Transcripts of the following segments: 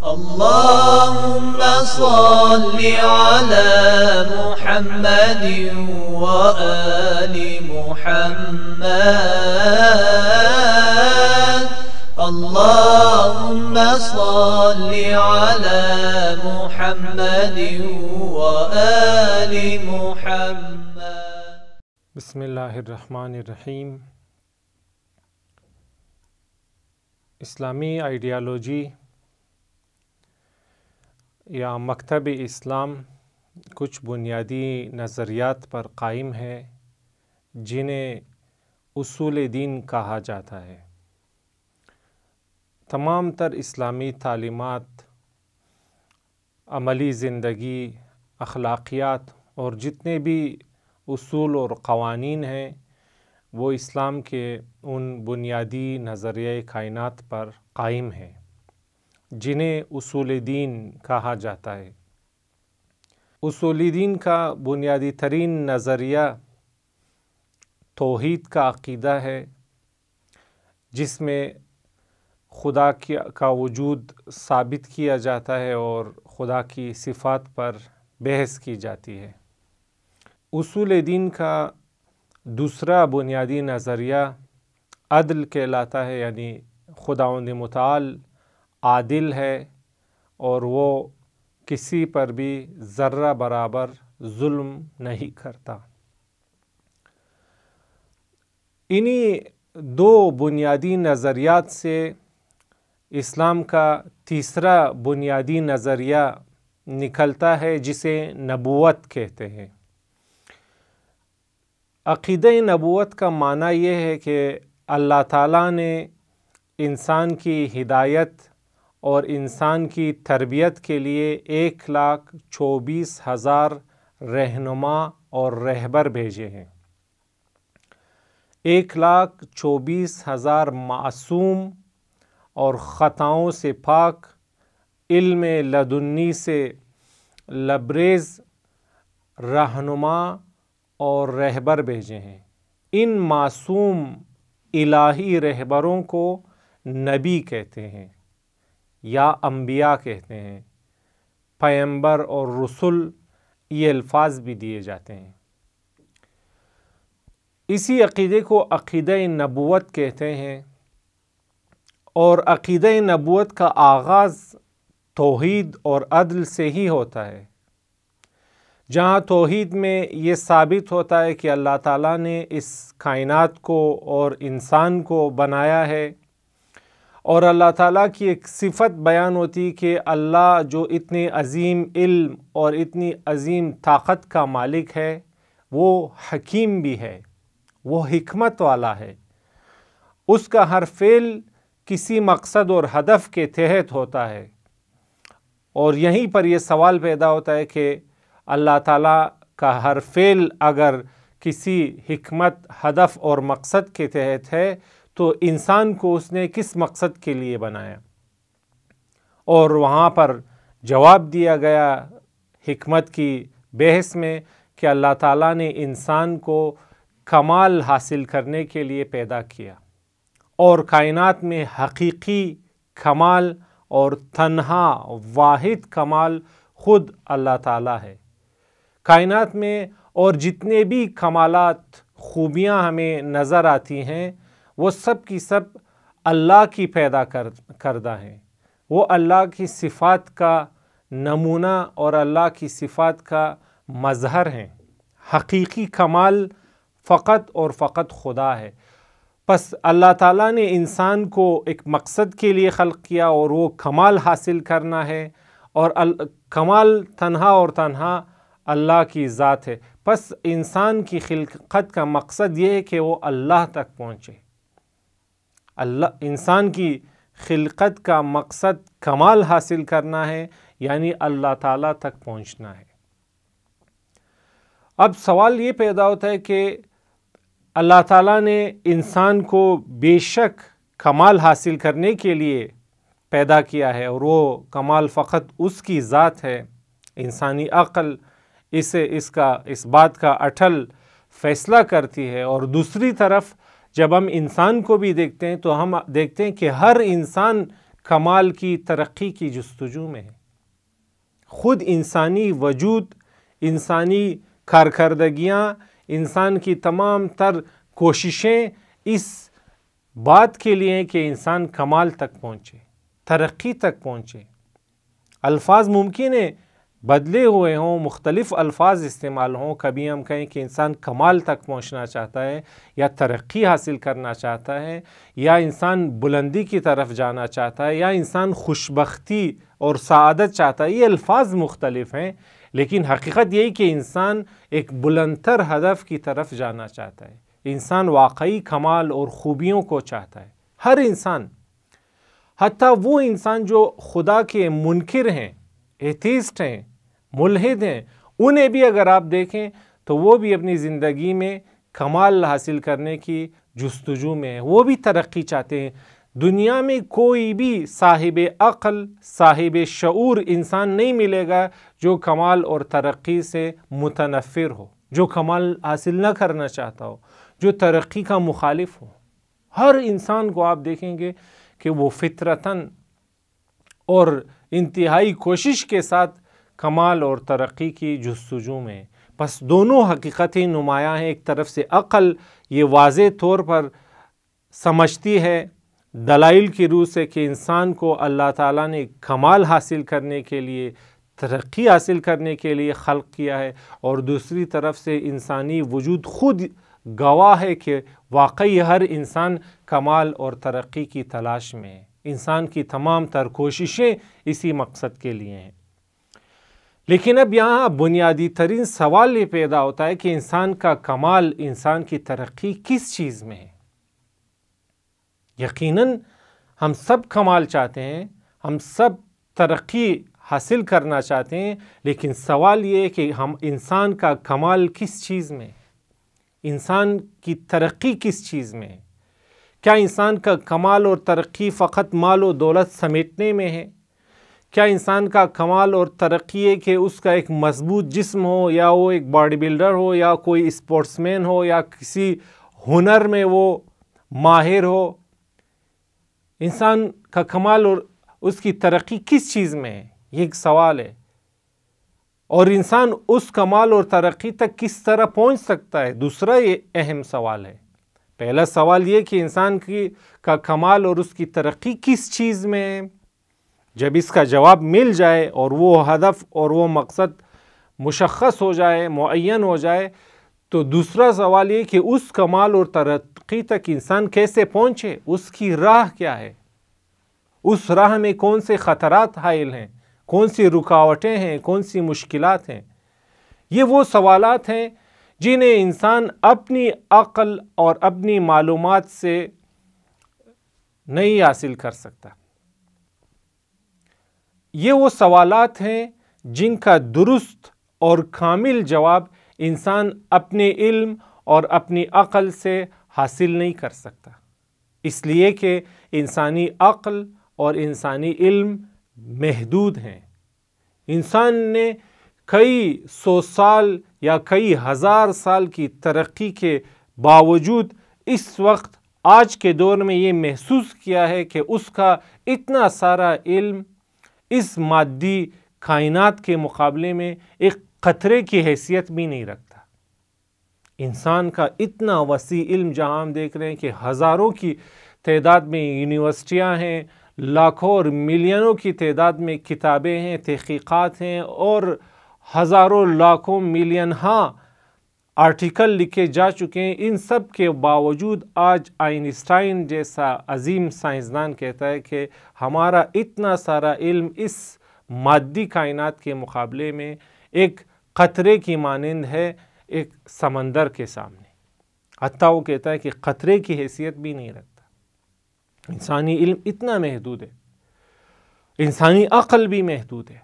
اللهم صل على محمد وآل محمد اللهم صل على محمد وآل محمد. بسم اللہ الرحمن الرحیم. اسلامی آئیڈیالوجی یا مکتب اسلام کچھ بنیادی نظریات پر قائم ہے جنہیں اصول دین کہا جاتا ہے. تمام تر اسلامی تعلیمات، عملی زندگی، اخلاقیات اور جتنے بھی اصول اور قوانین ہیں وہ اسلام کے ان بنیادی نظریہ کائنات پر قائم ہیں جنہیں اصول دین کہا جاتا ہے. اصول دین کا بنیادی ترین نظریہ توحید کا عقیدہ ہے، جس میں خدا کا وجود ثابت کیا جاتا ہے اور خدا کی صفات پر بحث کی جاتی ہے. اصول دین کا دوسرا بنیادی نظریہ عدل کہلاتا ہے، یعنی خداوند متعال عادل ہے اور وہ کسی پر بھی ذرہ برابر ظلم نہیں کرتا. انہی دو بنیادی نظریات سے اسلام کا تیسرا بنیادی نظریہ نکلتا ہے جسے نبوت کہتے ہیں. عقیدہ نبوت کا معنی یہ ہے کہ اللہ تعالیٰ نے انسان کی ہدایت اور انسان کی تربیت کے لیے 1,24,000 رہنما اور رہبر بھیجے ہیں. 1,24,000 معصوم اور خطاؤں سے پاک، علم لدنی سے لبریز رہنما اور رہبر بھیجے ہیں. ان معصوم الہی رہبروں کو نبی کہتے ہیں یا انبیاء کہتے ہیں. پیغمبر اور رسول یہ الفاظ بھی دیے جاتے ہیں. اسی عقیدے کو عقیدہ نبوت کہتے ہیں، اور عقیدہ نبوت کا آغاز توحید اور عدل سے ہی ہوتا ہے، جہاں توحید میں یہ ثابت ہوتا ہے کہ اللہ تعالیٰ نے اس کائنات کو اور انسان کو بنایا ہے، اور اللہ تعالیٰ کی ایک صفت بیان ہوتی کہ اللہ جو اتنے عظیم علم اور اتنی عظیم طاقت کا مالک ہے وہ حکیم بھی ہے، وہ حکمت والا ہے. اس کا ہر فعل کسی مقصد اور ہدف کے تحت ہوتا ہے. اور یہیں پر یہ سوال پیدا ہوتا ہے کہ اللہ تعالیٰ کا ہر فعل اگر کسی حکمت، ہدف اور مقصد کے تحت ہے تو انسان کو اس نے کس مقصد کے لیے بنایا؟ اور وہاں پر جواب دیا گیا حکمت کی بحث میں کہ اللہ تعالیٰ نے انسان کو کمال حاصل کرنے کے لیے پیدا کیا، اور کائنات میں حقیقی کمال اور تنہا واحد کمال خود اللہ تعالیٰ ہے. کائنات میں اور جتنے بھی کمالات، خوبیاں ہمیں نظر آتی ہیں وہ سب کی سب اللہ کی پیدا کردہ ہیں. وہ اللہ کی صفات کا نمونہ اور اللہ کی صفات کا مظہر ہیں. حقیقی کمال فقط اور فقط خدا ہے. پس اللہ تعالیٰ نے انسان کو ایک مقصد کے لیے خلق کیا اور وہ کمال حاصل کرنا ہے، اور کمال تنہا اور تنہا اللہ کی ذات ہے. پس انسان کی خلقت کا مقصد یہ ہے کہ وہ اللہ تک پہنچے. انسان کی خلقت کا مقصد کمال حاصل کرنا ہے، یعنی اللہ تعالیٰ تک پہنچنا ہے. اب سوال یہ پیدا ہوتا ہے کہ اللہ تعالیٰ نے انسان کو بے شک کمال حاصل کرنے کے لیے پیدا کیا ہے، اور وہ کمال فقط اس کی ذات ہے. انسانی عقل اس بات کا اٹل فیصلہ کرتی ہے، اور دوسری طرف جب ہم انسان کو بھی دیکھتے ہیں تو ہم دیکھتے ہیں کہ ہر انسان کمال کی ترقی کی جستجو میں ہے۔ خود انسانی وجود، انسانی کارکردگیاں، انسان کی تمام تر کوششیں اس بات کے لیے ہیں کہ انسان کمال تک پہنچے، ترقی تک پہنچے۔ الفاظ ممکن ہے بدلے ہوئے ہوں، مختلف الفاظ استعمال ہوں، کبھی ہم کہیں کہ انسان کمال تک پہنچنا چاہتا ہے یا ترقی حاصل کرنا چاہتا ہے، یا انسان بلندی کی طرف جانا چاہتا ہے، یا انسان خوشبختی اور سعادت چاہتا ہے۔ یہ الفاظ مختلف ہیں، لیکن حقیقت یہی کہ انسان ایک بلندتر ہدف کی طرف جانا چاہتا ہے۔ انسان واقعی کمال اور خوبیوں کو چاہتا ہے، ہر انسان، حتیٰ وہ انسان جو خدا کے منکر ہیں، ایتھیسٹ ہیں، ملحد ہیں، انہیں بھی اگر آپ دیکھیں تو وہ بھی اپنی زندگی میں کمال حاصل کرنے کی جستجو میں ہیں، وہ بھی ترقی چاہتے ہیں۔ دنیا میں کوئی بھی صاحب عقل، صاحب شعور انسان نہیں ملے گا جو کمال اور ترقی سے متنفر ہو، جو کمال حاصل نہ کرنا چاہتا ہو، جو ترقی کا مخالف ہو۔ ہر انسان کو آپ دیکھیں گے کہ وہ فطرتاً اور انتہائی کوشش کے ساتھ کمال اور ترقی کی جستجو میں۔ بس دونوں حقیقتیں نمایاں ہیں۔ ایک طرف سے عقل یہ واضح طور پر سمجھتی ہے دلائل کی روح سے کہ انسان کو اللہ تعالیٰ نے کمال حاصل کرنے کے لیے، ترقی حاصل کرنے کے لیے خلق کیا ہے، اور دوسری طرف سے انسانی وجود خود گواہ ہے کہ واقعی ہر انسان کمال اور ترقی کی تلاش میں ہے۔ انسان کی تمام تر کوششیں اسی مقصد کے لیے ہیں۔ لیکن اب یہاں بنیادی ترین سوال یہ پیدا ہوتا ہے کہ انسان کا کمال، انسان کی ترقی کس چیز میں ہے؟ یقیناً ہم سب کمال چاہتے ہیں، ہم سب ترقی حاصل کرنا چاہتے ہیں، لیکن سوال یہ ہے کہ ہم انسان کا کمال کس چیز میں ہے؟ انسان کی ترقی کس چیز میں ہے؟ کیا انسان کا کمال اور ترقی فقط مال و دولت سمیٹنے میں ہے؟ کیا انسان کا کمال اور ترقی ہے کہ اس کا ایک مضبوط جسم ہو، یا وہ ایک باڈی بلڈر ہو، یا کوئی اسپورٹس مین ہو، یا کسی ہنر میں وہ ماہر ہو؟ انسان کا کمال اور اس کی ترقی کس چیز میں ہے؟ یہ ایک سوال ہے۔ اور انسان اس کمال اور ترقی تک کس طرح پہنچ سکتا ہے؟ دوسرا یہ اہم سوال ہے۔ پہلا سوال یہ کہ انسان کا کمال اور اس کی ترقی کس چیز میں ہے؟ جب اس کا جواب مل جائے اور وہ ہدف اور وہ مقصد مشخص ہو جائے، معین ہو جائے، تو دوسرا سوال یہ کہ اس کمال اور ترقی تک انسان کیسے پہنچے؟ اس کی راہ کیا ہے؟ اس راہ میں کون سے خطرات حائل ہیں؟ کون سی رکاوٹیں ہیں؟ کون سی مشکلات ہیں؟ یہ وہ سوالات ہیں جنہیں انسان اپنی عقل اور اپنی معلومات سے نہیں حاصل کر سکتا۔ یہ وہ سوالات ہیں جن کا درست اور کامل جواب انسان اپنے علم اور اپنی عقل سے حاصل نہیں کر سکتا، اس لیے کہ انسانی عقل اور انسانی علم محدود ہیں۔ انسان نے کئی سو سال یا کئی ہزار سال کی ترقی کے باوجود اس وقت آج کے دور میں یہ محسوس کیا ہے کہ اس کا اتنا سارا علم اس مادی کائنات کے مقابلے میں ایک قطرے کی حیثیت بھی نہیں رکھتا۔ انسان کا اتنا وسیع علم جہاں ہم دیکھ رہے ہیں کہ ہزاروں کی تعداد میں یونیورسٹیاں ہیں، لاکھوں اور ملینوں کی تعداد میں کتابیں ہیں، تحقیقات ہیں، اور ہزاروں لاکھوں ملین آرٹیکل لکھے جا چکے ہیں۔ ان سب کے باوجود آج آئنسٹائن جیسا عظیم سائنسدان کہتا ہے کہ ہمارا اتنا سارا علم اس مادی کائنات کے مقابلے میں ایک قطرے کی مانند ہے، ایک سمندر کے سامنے۔ حتیٰ وہ کہتا ہے کہ قطرے کی حیثیت بھی نہیں رکھتا۔ انسانی علم اتنا محدود ہے، انسانی عقل بھی محدود ہے،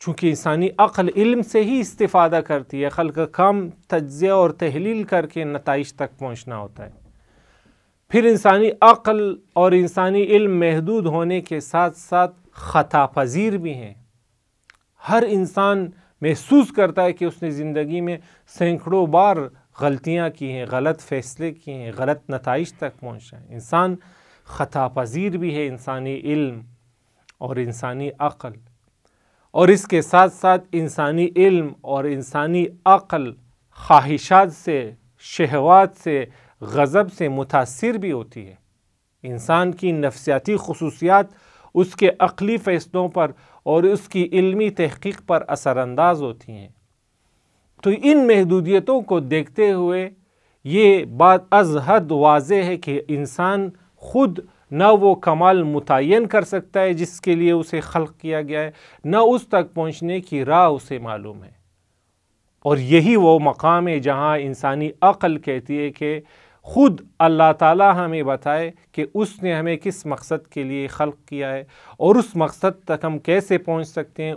چونکہ انسانی عقل علم سے ہی استفادہ کرتی ہے۔ عقل کا کام تجزیہ اور تحلیل کر کے نتائج تک پہنچنا ہوتا ہے۔ پھر انسانی عقل اور انسانی علم محدود ہونے کے ساتھ ساتھ خطا پذیر بھی ہیں۔ ہر انسان محسوس کرتا ہے کہ اس نے زندگی میں سینکڑوں بار غلطیاں کی ہیں، غلط فیصلے کیے ہیں، غلط نتائج تک پہنچا ہے۔ انسان خطا پذیر بھی ہے، انسانی علم اور انسانی عقل، اور اس کے ساتھ ساتھ انسانی علم اور انسانی عقل خواہشات سے، شہوات سے، غضب سے متاثر بھی ہوتی ہے۔ انسان کی نفسیاتی خصوصیات اس کے عقلی فیصلوں پر اور اس کی علمی تحقیق پر اثر انداز ہوتی ہیں۔ تو ان محدودیتوں کو دیکھتے ہوئے یہ بات از حد واضح ہے کہ انسان خود نہ وہ کمال متعین کر سکتا ہے جس کے لیے اسے خلق کیا گیا ہے، نہ اس تک پہنچنے کی راہ اسے معلوم ہے۔ اور یہی وہ مقام ہے جہاں انسانی عقل کہتی ہے کہ خود اللہ تعالیٰ ہمیں بتائے کہ اس نے ہمیں کس مقصد کے لیے خلق کیا ہے، اور اس مقصد تک ہم کیسے پہنچ سکتے ہیں،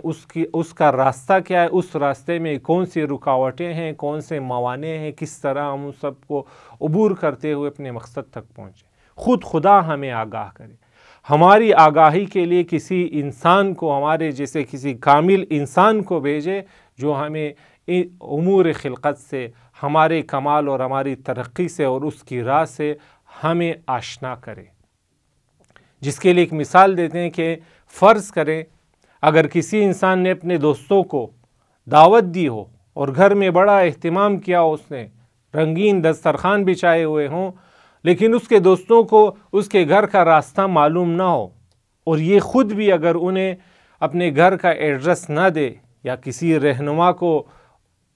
اس کا راستہ کیا ہے، اس راستے میں کون سی رکاوٹیں ہیں، کون سے موانع ہیں، کس طرح ہم اس سب کو عبور کرتے ہوئے اپنے مقصد تک پہنچیں۔ خود خدا ہمیں آگاہ کرے۔ ہماری آگاہی کے لیے کسی انسان کو، ہمارے جیسے کسی کامل انسان کو بھیجے جو ہمیں امور خلقت سے، ہمارے کمال اور ہماری ترقی سے اور اس کی راہ سے ہمیں آشنا کرے۔ جس کے لیے ایک مثال دیتے ہیں کہ فرض کریں اگر کسی انسان نے اپنے دوستوں کو دعوت دی ہو اور گھر میں بڑا اہتمام کیا، اس نے رنگین دسترخوان بچھائے ہوئے ہوں، لیکن اس کے دوستوں کو اس کے گھر کا راستہ معلوم نہ ہو، اور یہ خود بھی اگر انہیں اپنے گھر کا ایڈریس نہ دے یا کسی رہنما کو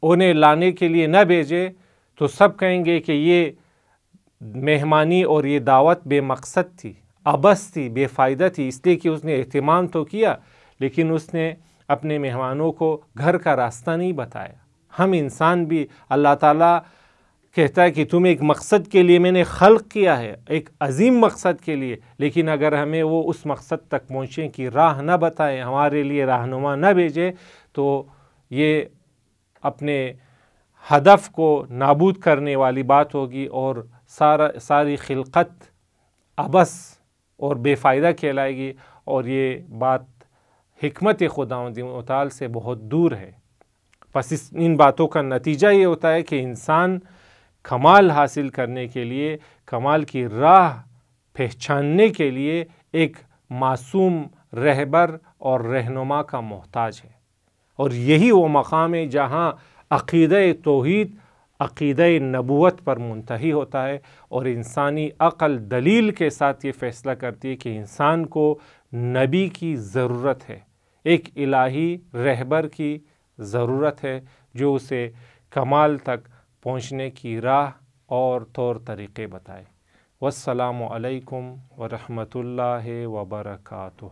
انہیں لانے کے لیے نہ بھیجے، تو سب کہیں گے کہ یہ مہمانی اور یہ دعوت بے مقصد تھی، عبث تھی، بے فائدہ تھی، اس لیے کہ اس نے اہتمام تو کیا لیکن اس نے اپنے مہمانوں کو گھر کا راستہ نہیں بتایا۔ ہم انسان بھی اللہ تعالیٰ کہتا ہے کہ تم ایک مقصد کے لیے میں نے خلق کیا ہے، ایک عظیم مقصد کے لیے، لیکن اگر ہمیں وہ اس مقصد تک پہنچنے کی راہ نہ بتائے، ہمارے لیے رہنما نہ بھیجے، تو یہ اپنے ہدف کو نابود کرنے والی بات ہوگی اور ساری خلقت عبث اور بے فائدہ کہلائے گی، اور یہ بات حکمت خداوند متعال سے بہت دور ہے۔ پس ان باتوں کا نتیجہ یہ ہوتا ہے کہ انسان کمال حاصل کرنے کے لیے، کمال کی راہ پہچاننے کے لیے ایک معصوم رہبر اور رہنما کا محتاج ہے، اور یہی وہ مقام ہے جہاں عقیدہ توحید، عقیدہ نبوت پر منتہی ہوتا ہے، اور انسانی عقل دلیل کے ساتھ یہ فیصلہ کرتی ہے کہ انسان کو نبی کی ضرورت ہے، ایک الہی رہبر کی ضرورت ہے جو اسے کمال تک پہنچنے کی راہ اور طور طریقے بتائے۔ والسلام علیکم ورحمۃ اللہ وبرکاتہ۔